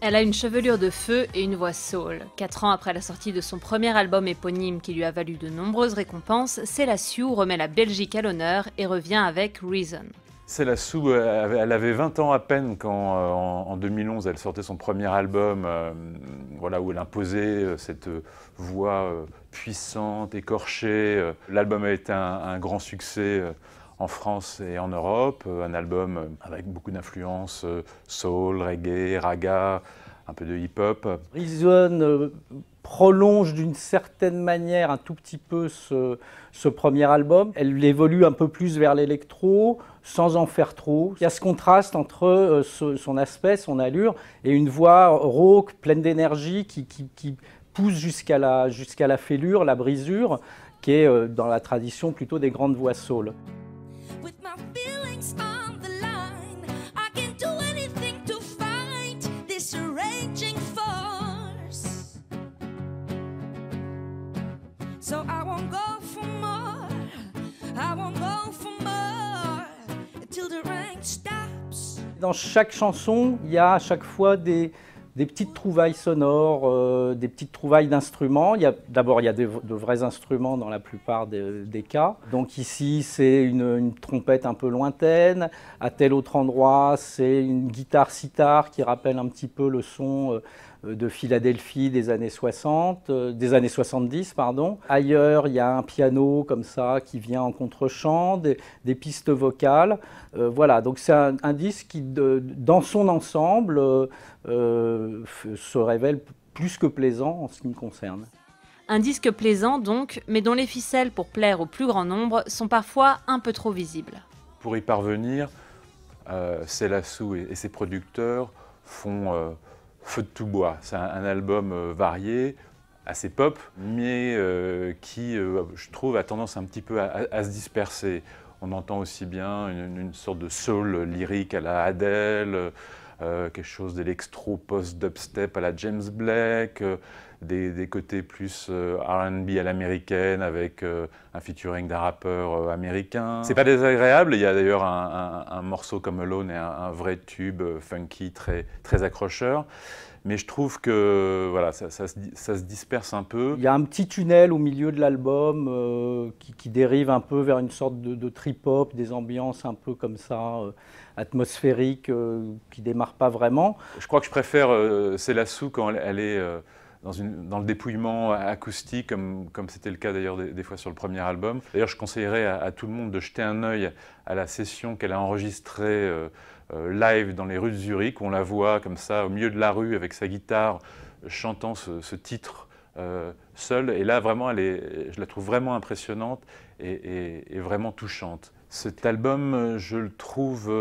Elle a une chevelure de feu et une voix soul. 4 ans après la sortie de son premier album éponyme qui lui a valu de nombreuses récompenses, Sela Su remet la Belgique à l'honneur et revient avec Reason. Sela Su, elle avait 20 ans à peine quand, en 2011, elle sortait son premier album, voilà, où elle imposait cette voix puissante, écorchée. L'album a été un grand succès en France et en Europe, un album avec beaucoup d'influences soul, reggae, raga, un peu de hip-hop. Reason prolonge d'une certaine manière un tout petit peu ce premier album. Elle évolue un peu plus vers l'électro, sans en faire trop. Il y a ce contraste entre son aspect, son allure, et une voix rauque, pleine d'énergie, qui pousse jusqu'à la fêlure, la brisure, qui est dans la tradition plutôt des grandes voix soul. So I won't go for more, I won't go for more, till the rain stops. Dans chaque chanson, il y a à chaque fois des petites trouvailles sonores, des petites trouvailles d'instruments. D'abord, il y a de vrais instruments dans la plupart des cas. Donc ici, c'est une trompette un peu lointaine. À tel autre endroit, c'est une guitare sitar qui rappelle un petit peu le son de Philadelphie des années 70, pardon. Ailleurs, il y a un piano comme ça qui vient en contre-champ, des pistes vocales. Voilà, donc c'est un disque qui, dans son ensemble, se révèle plus que plaisant en ce qui me concerne. Un disque plaisant donc, mais dont les ficelles pour plaire au plus grand nombre sont parfois un peu trop visibles. Pour y parvenir, Sela Su et ses producteurs font feu de tout bois. C'est un album varié, assez pop, mais qui, je trouve, a tendance un petit peu à se disperser. On entend aussi bien une sorte de soul lyrique à la Adele, quelque chose d'électro post-dubstep à la James Blake, des côtés plus R&B à l'américaine avec un featuring d'un rappeur américain. C'est pas désagréable, il y a d'ailleurs un morceau comme Alone et un vrai tube funky très accrocheur. Mais je trouve que voilà, ça se disperse un peu. Il y a un petit tunnel au milieu de l'album qui dérive un peu vers une sorte de trip-hop, des ambiances un peu comme ça, atmosphériques, qui ne démarrent pas vraiment. Je crois que je préfère Sela Su quand elle est dans le dépouillement acoustique, comme c'était le cas d'ailleurs des fois sur le premier album. D'ailleurs, je conseillerais à tout le monde de jeter un œil à la session qu'elle a enregistrée live dans les rues de Zurich, où on la voit comme ça au milieu de la rue avec sa guitare chantant ce titre seule. Et là, vraiment, je la trouve vraiment impressionnante et vraiment touchante. Cet album, je le trouve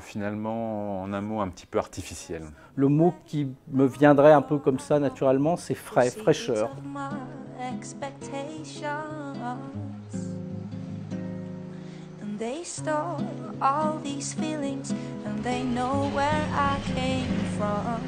finalement, en un mot, un petit peu artificiel. Le mot qui me viendrait un peu comme ça naturellement, c'est frais, fraîcheur. They store all these feelings and they know where I came from.